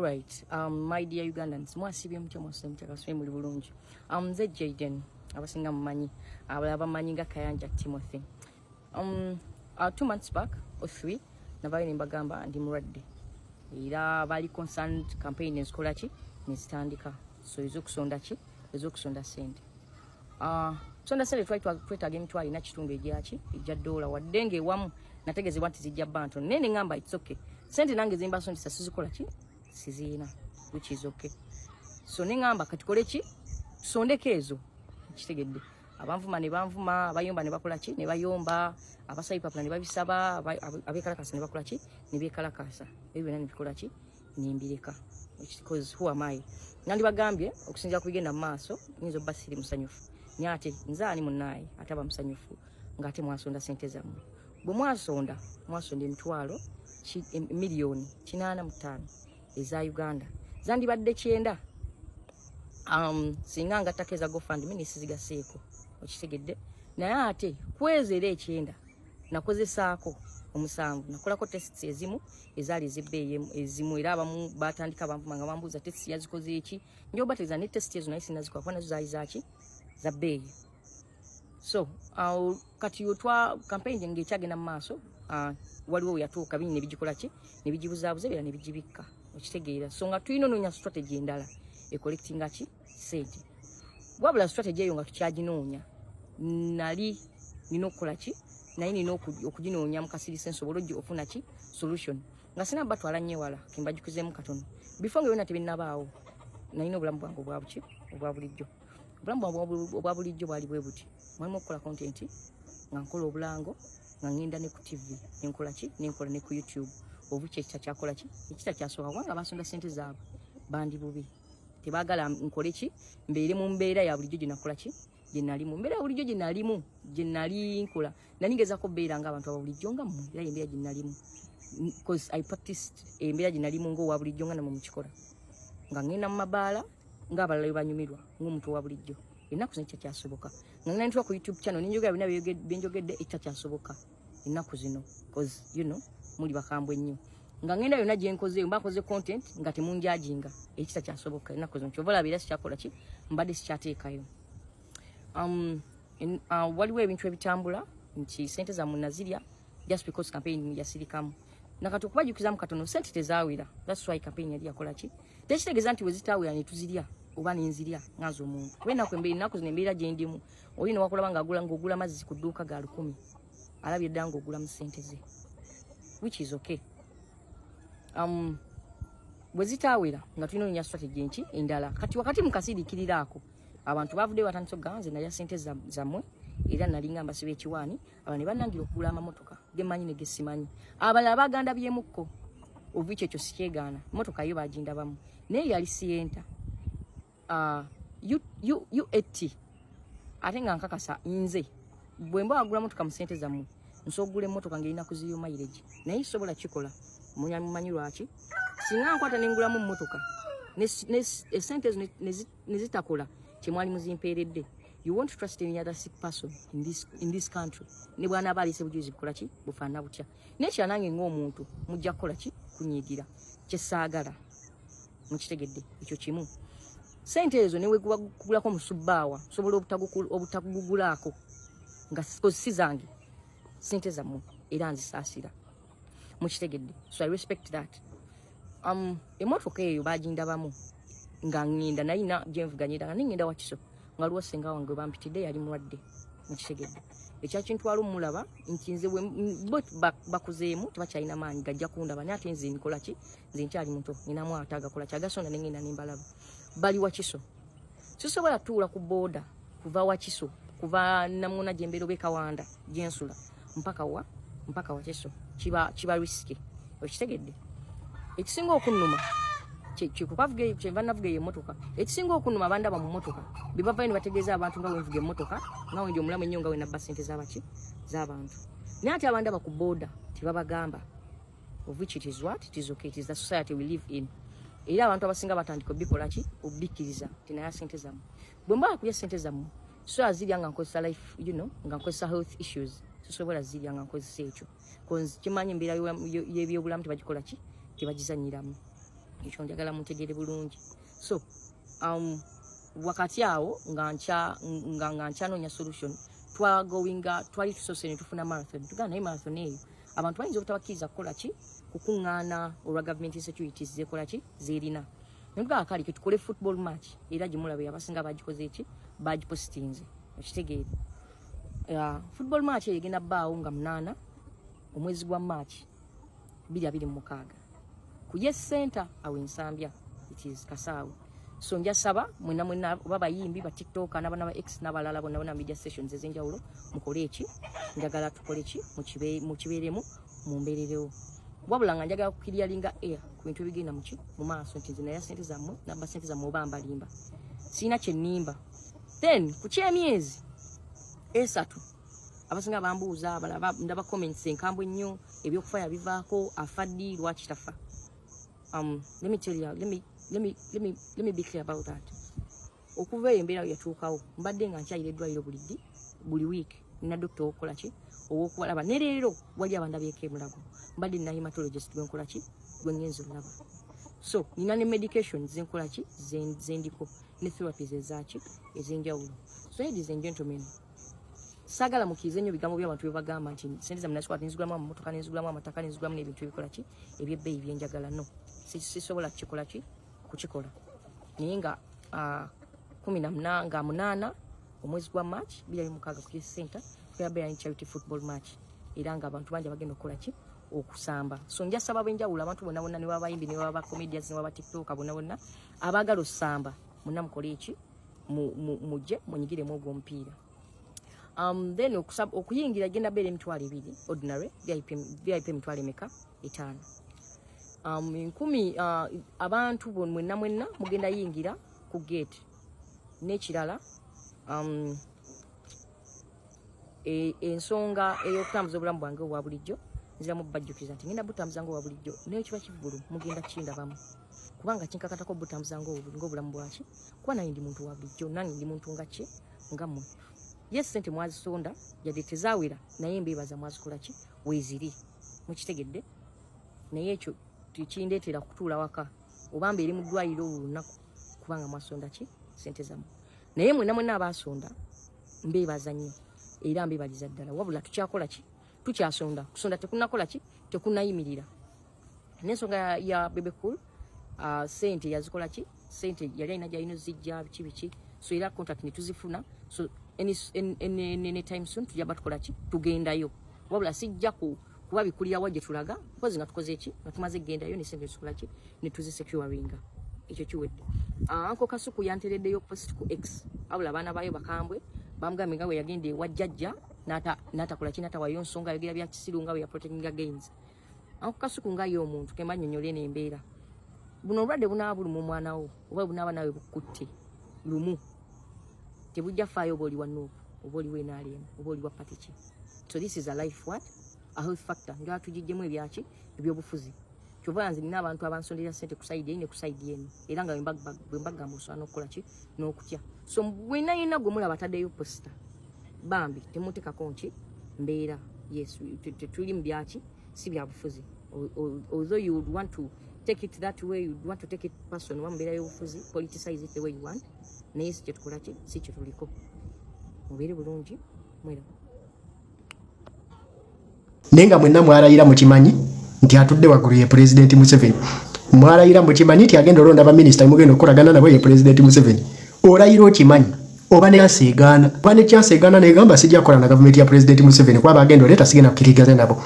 right. My dear Ugandans, mwasibye mutya mwasibye kaswe muli bulungi. Nze Jaden, abasinga mumanyi, abalaba manyi nga Kayanja Timothy. 2 months back or 3, nabaye nimbagamba ndi mulwadde. Era bali concerned campaign ezikola ki nezitandika. So ezokusonda ki? Ezokusonda sente. Sonda sente twetaaga emitwalo ina kitundu egyaki ejja dola wadde wamu nategezebwa nti zijja bantu nene ngamba it's okay. Sente nange zimba sondisa sizikola ki sizina, which is okay. So nengamba katukole ki tusondeke ezo kitegedde. Abanvuma ne banvuma, abayomba ne bakola ki ne bayomba, abasayipapula ne babisaba, abekalakasa ne bakola ki ne bekalakasa. Ebyo nani bikola ki nimbireka. Because who am I? Nandi bagambye okusinja kubigenda mu maaso nyinza basiri musanyufu. Nyate nzani munayi ataba musanyufu ngate mwasonda sente zamu. Bwe mwasonda emitwalo miliyoni 85 eza Uganda. Zandi badde 9. Singa ngatakeza GoFundMe nisizigaseeko. Okitegedde. Naye ate kwezera 9 nakozesaako omusanvu nakolako tests ezimu ezali zibbeeye ezimu era abamu batandika bamanga bambuza tests yazikoze eki njoba teza ne test ezo naye sinazikola kwa nazo zaali zaki zabbeeye. So kati yotwa campaign nge kyagenda mu maaso waliwo yatuuka binne bijikola ki ne bijibuzabuze bera ne bijibikka okitegeera. So nga tuyinonya strategy endala e collecting ki sente wabula strategy eyo nga tukyaginoonya nali ninokola ki naye nina okuginoonya mukasiri sensobologi ofuna ki solution nga sina batwala nnyo wala kimbajukizemu katono before ngeyona tebinnabaawo nalina obulamu bwange obwa bulijjo. Obulamu bwange obwa bulijjo bwali bwe buti mwalimu okukola content nga nkola obulango nga ngenda ne ku TV nenkola ki nenkola ne ku YouTube obuki ekitakola ki ekitakyasooka kubanga basonda sente zaabwe bandi bubi tebagala nkole ki mbeere mu mbeera ya bulijjo gyenakola ki gyenalimu mbeera ya bulijjo gyenali nkola naningezako beera nga abantu ababulijjo nga mmwe era embeera gyenalimu because I practiced embeera gyenalimu ng'owa bulijjo nga namwe mukikola nga ngenda mu mabaala ng'abalala banyumirwa ng'omuntu wa bulijjo ennaku zino ekikyasoboka nga ngenda ntuwa ku YouTube channel ninjogera bina byenjogedde ekikyasoboka ennaku zino because you know muli bakambwe nnyo nga ngenda yonna gye nkoze mba nkoze content nga temunjajinga ekikyasoboka ennaku zino kyovala bira sikyakola ki mbadde sikyateekayo. Waliwo ebintu ebitambula nti sente za munazirya just because campaign yasirikamu nakati okubajukizamu katono sente tezaawera. That's why campaign yali yakola ki tekitegeeza nti wezitaawera netuzirya oba nenzirya ngazo omuntu wenaku embeera ennaku zino embeera gyendimu olina wakulaba ng'ogula mazzi ku dduuka ga 100 alabye ddala ng'ogula mu sente ze which is okay. Bwezitaawera nga tulina onya strategy enki endala kati wakati mukasiriikirira ako abantu bavudde batandise okuganze nalya sente zammwe era nalinga mbasiba ekiwaani aba ne bannangira okugula amamotoka gemanyi ne gesimanyi abalala baganda byemukko obuki ekyo sikyegaana motoka yo bagindabamu naye yali siyenta U80 ate nga nkakasa nze bwe mba wagula motoka mu sente zammwe nsogula emmotoka ng'erina kuziyo mileage naye sobola kikola mumanyi lwaki singa nkwata nengulamu mmotoka esente ezo nezitakola kyemwali muzimpeeredde. You won't trust any other sick person in this country. Ne bwana abalise bujuzi bukola ki bufaana butya nekya nange ng'omuntu mujja kukola ki kunyigira kyesaagala mukitegedde ekyo kimu. Sente ezo newe kugulako musubbaawa sobola obutagugulaako nga si zange sente zammwe era nzisaasira mukitegedde. So I respect that. Emotoka eyo bagindabamu nga ngenda nalina gyenvuganyira nga ningenda wakiso nga luwa senga wange bampitidde yali mulwadde mukitegedde ekyakintwala omulaba nti nze bakuzeemu tebakyalina maanyi gajja kundaba naye ate nze nkola ki nze nkyali muto ninamu atagakola kyagasonda nengenda nimbalaba bali wakiso sisobola tuula ku booda kuva wakiso kuva namuna gyembeera oba ekawanda gyensula mpaka wakiso kiba risky okitegedde. Ekisinga okunnuma kyenva navuga emmotoka ekisinga okunuma abandaba mu mmotoka bebavayo ne bategeeza abantu nga wenvuga emmotoka nga wendi omulamu ennyo nga wenabba sente z'abantu naye ate abandaba ku booda tebabagamba of which it is what it is okay, it is the society we live in. Era abantu abasinga batandika obikola ki obikkiriza tinaya sente zammwe bwe mbala kulya sente zammwe so azirya nga nkozesa life nga nkozesa health issues sosobola zirya nga nkozesa ekyo kimanyi embeera y'ebyobulamu tebagikola ki tebagizanyiramu ekyo njagala mutegeere bulungi. So wakati awo nga nkyanonya solution twali tusose ne tufuna marathon tugana naye marathon eyo abantu bayinza obutabakkiriza kukola ki kukuŋŋaana olwa government securities zekola ki zerina ntugaa kali ke tukole football match era gimulabe abasinga bagikoze eki bagipositinze okitegeere football match egenda bbaawo nga 8 omwezi gwa March 2026 ku Yes Center awo Ensambya it is Kasaawe. So njasaba mwena babayimbi ba TikTok n'abana ba X n'abalala bonna media stations ezenjawulo mukole eki njagala tukole ki mukibeeremu mumbeererewo wabula nga njagala kukiryalinga air ku bintu bigenda muki mu maaso nti nze naye sente zammwe nabba sente zammwe oba mbalimba sina kye nnimba then ku kyemyezi esatu abasinga bambuuza abalaba ndaba comments enkambwe nnyo ebyokufaya bivaako afaddi lwaki tafa let me tell you let me be clear about that. Okuva embeera yatuukawo mbadde nga nkyayira eddwaliro buli week nina doctor okola ki owokubalaba ne leero wali abandabyeko emulago mbadde nina hematologist gwenkola ki gwengenza olaba so nina ne medication zenkola ki zendiko ne therapies ezaki ezenjawulo. So ladies and gentlemen, sagala mukize nnyo bigambo by'abantu bye bagamba nti sente za munasikwata nzigulamu amamotoka nenzigulamu amataka nenzigulamu n'ebintu ebikola ki ebyebbeeyi byenjagala no sisobola kukikola ki kukikola naye nga 18 omwezi gwa March 2026 ku Yes Center tuyabeera charity football match era nga abantu bangi bagenda okukola ki okusamba. So njasaba benjawulo abantu bonna ne babayimbi ne baba comedians ne baba TikTok bonna abaagala osamba munna mukole eki mujje munyigiremu ogwo omupiira. Then okuyingira genda beera emitwalo 2 ordinary VIP emitwalo emeka 5 1000 abantu mwenna mugenda yingira ku gate n'ekirala ensonga ey'okutambuza obulamu bwange obwa bulijjo nziramu bajjukiza nti ngenda butambuza ngo obwa bulijjo naye kiba kivulu mugenda kindabamu kubanga kinkakatako butambuza ngo obulamu bwaki kuba naye ndi muntu wa bulijjo nange ndi muntu nga ki nga mmwe. Yes sente mwazisonda yadde tezaawera naye mbeebaza mwazikola ki weeziri mukitegedde naye ekyo kindeetera kutuula waka oba mbeeri mu ddwaliro olunaku kubanga mwasonda ki sente zammwe naye mwenna abaasonda mbeebaza nnyo era mbeebaliza ddala wabula tukyakola ki tukyasonda kusonda tekunnakola ki tekunnayimirira n'ensonga ya Bebe Cool sente yazikola ki sente yali alina gyalina zijja biki so era contract ne tuzifuna so any time soon tujja batukola ki tugendayo wabula sijja kuba bikulirawo gye tulaga mpozi nga tukoze eki nga tumaze gendayo ne sente zikola ki ne tuzisecuringa ekyo kiwedde. Anko Kasuku yantereddeyo post ku X wabula abaana baayo bakambwe bamugambe nga bwe yagenda ewa jjajja n'atakola ki n'atawayo nsonga ayogera bya kisiru nga bwe ya protecting against. Anko Kasuku nga ye omuntu kemba nnyonnyole n'embeera buno obulwadde bunaaba buli mu mwana wo oba bunaaba naawe bukutte lumu tebujja faayo oba oli wa Nuupu oba oli w'enaalemu oba oli wa pati ki. So this is a life what a health factor njala tugijjemu ebyaki ebyobufuzi kyova nze nina abantu abansondera sente ku side ne ku side eno era nga bwe mbagamba osobola n'okukola ki n'okutya. So bwena yenna gwe mulaba ataddeyo posita bambi temuteekako nki mbeera yes tuli mu byaki si bya bufuzi although you would want to take it that way, you want to take it personal mbeera y'obufuzi politicize it the way you want naye si kye tukola ki si kye tuliko mubeere bulungi mwera nenga mwenna mwarayira mukimanyi nti atudde waggulu ye President Museveni mwarayira mukimanyi nti agenda olonda ba minister mugenda okolagana nabo ye President Museveni orayira okimanyi oba ne yaseegaana oba ne kyaseegaana negamba sijja kukola na government ya President Museveni kuba agenda oleta sigenda kukirigaza nabo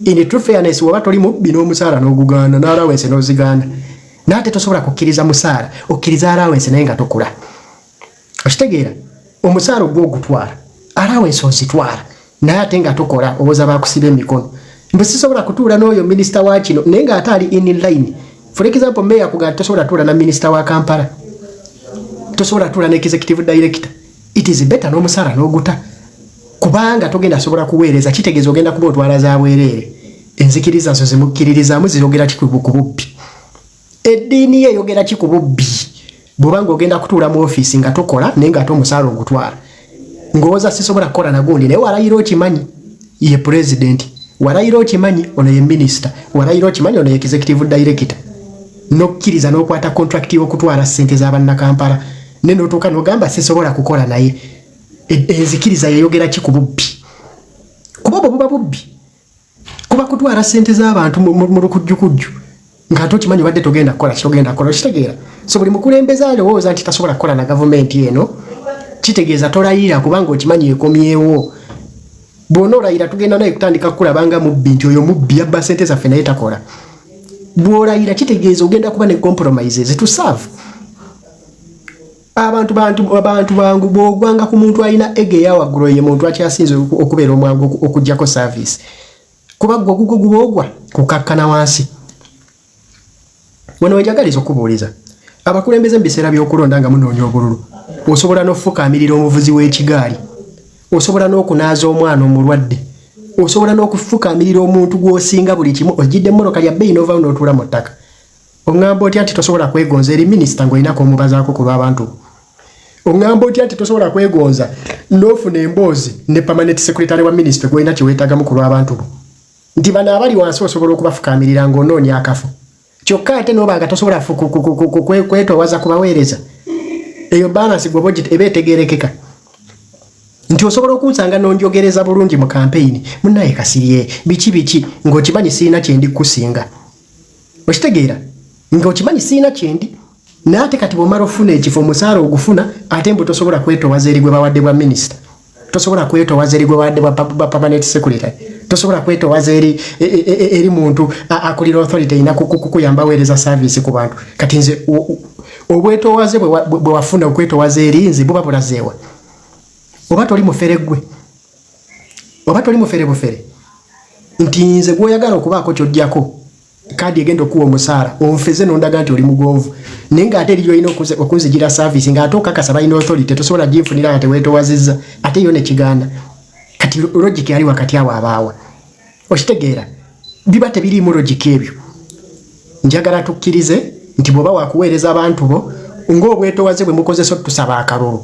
in true fairness oba toli mu bino omusaala n'ogugaana n'alawense n'ozigaana nate tosobola kukkiriza musaala okkiriza alawense naye nga tokula okitegeera omusaala ogwo ogutwala alawense ozitwala naye ate nga tokola owoza bakusiba emikono mbu sisobola kutuula n'oyo minisita wa kino naye nga ate ali in line for example meya kuga tosobola tuula na minisita wa Kampala tosobola tuula ne executive director it is better n'omusaala n'oguta kubanga togenda sobola kuweereza kitegeeza ogenda kuba otwala za bwereere enzikiriza zo zimukkiririzaamu zirogera kikubu ku bubbi eddiini ye yogera kikubu bbi bw'obanga ogenda kutuula mu ofiisi nga tokola naye nga ate omusaala ogutwala ngoza sisobola kukola na gundi naye warayira okimanyi ye president warayira okimanyi ono ye minister warayira okimanyi ono ye executive director nokkiriza n'okwata contract y'okutwala ssente z'abannakampala ne n'otuuka n'ogamba sisobola kukola naye enzikiriza yayogera ki ku bubbi kuba bwe buba bubbi kuba kutwala ssente z'abantu mu lukujjukujju ng'ate okimanyi obadde togenda kukola kitogenda kukola okitegeera so buli mukulembeze alowooza nti tasobola kukola na gavumenti eno kitegeeza tolayira kubanga okimanyi ekomyewo bw'ona olayira tugenda naye kutandika kukulabanga mubbi nti oyo mubbi yabba ssente zaffe naye takola bw'olayira kitegeeza ogenda kuba ne compromises to serve abantu bangu bw'ogwanga ku muntu alina ege eyawaggulu ye muntu akyasinze okubeera omwangu okuggyako service kuba gwe ogwa kukakkana wansi wano wenjagaliza okubuuliza abakulembeze mu biseera by'okulonda nga munoonya obululu osobola n'okufukaamirira omuvuzi w'ekigaali osobola n'okunaaza omwana omulwadde osobola n'okufukaamirira omuntu gw'osinga buli kimu ogidde emmoloka lya bbeeyi n'ovaawo n'otuula mu ttaka oŋŋamba otya nti tosobola kwegonza eri minisita ng'olinako omubazaako ku lw'abantu oŋŋamba otya nti tosobola kwegonza n'ofuna emboozi ne permanent secretary wa minisita gw'olina kye weetaagamu ku lw'abantu bo nti bano abali wansi osobola okubafukaamirira ng'onoonya akafo kyokka ate n'oba nga tosobola kwetoowaza kubaweereza eyo balansi gwe budget eba etegeerekeka nti osobola okunsanga n'onjogereza bulungi mu campaign munnaye kasirye biki ng'okimanyi siina kyendi kusinga okitegeera ng'okimanyi siina kyendi naye ate kati bw'omala ofuna ekifo omusaala ogufuna ate mbu tosobola kwetoowaza eri gwe bawadde bwa minisita tosobola kwetoowaza eri gwe bawadde bwa permanent secretary tosobola kwetoowaza eri muntu akulira authority erina kukuyamba weereza service ku bantu kati nze obwetoowaze bwe wafuna okwetoowaza eri nze buba bulazeewa oba toli mufere gwe oba toli mufere bufere nti nze gw'oyagala okubaako ky'ojjako kaadi egenda okuwa omusaala onfeze n'ondaga nti oli mugonvu naye ng'ate eri gy'olina okunzigira service ng'ate okakasa balina authority tosobola ginfunira nga teweetoowazizza ate yo ne kigaana kati logic yali wakati awo abaawa okitegeera biba tebiriimu logic ebyo njagala tukkirize nti bw'oba wakuweereza abantu bo ng'obwetoowaze bwe mukozesa otusaba akalulu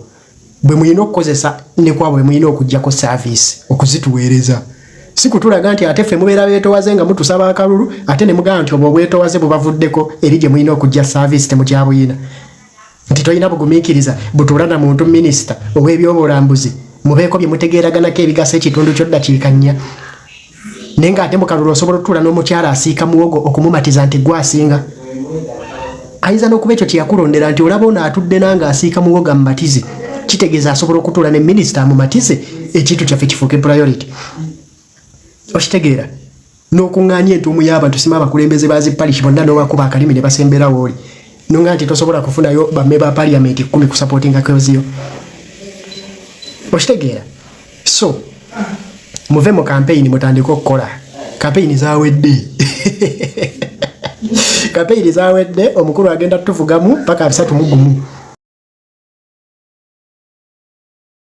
bwe mulina okukozesa ne kwabo bwe mulina okuggyako service okuzituweereza si kutulaga nti ate ffe mubeera beetoowaze nga mutusaba akalulu ate ne mugamba nti obwo obwetoowaze bwe bavuddeko eri gye mulina okugya service temukyabuyina nti tolina bugumiikiriza butuula na muntu minisita ow'ebyobulambuzi mubeeko bye mutegeeraganako ebigasa ekitundu ky'oddakiika 4 naye ng'ate mu kalulu osobola otuula n'omukyala asiika muwogo okumumatiza nti gwasinga ayinza n'okuba ekyo kyeyakulondera nti olaba ono atudde nanga asiika muwogo amumatize kitegeeza asobola okutuula ne minisita amumatize ekintu kyaffe kifuuke priority okitegeera n'okuŋŋaanya entuumu y'abantu sima abakulembeze bazipalishi bonna n'obakuba akalimi ne basemberawo oli nonga nti tosobola kufunayo bamme ba parliament 10 ku supportinga koziyo okitegeera so muve mu campaign mutandika okukola campaign zawedde campaign zawedde omukulu agenda tuvugamu paka 3 mu gumu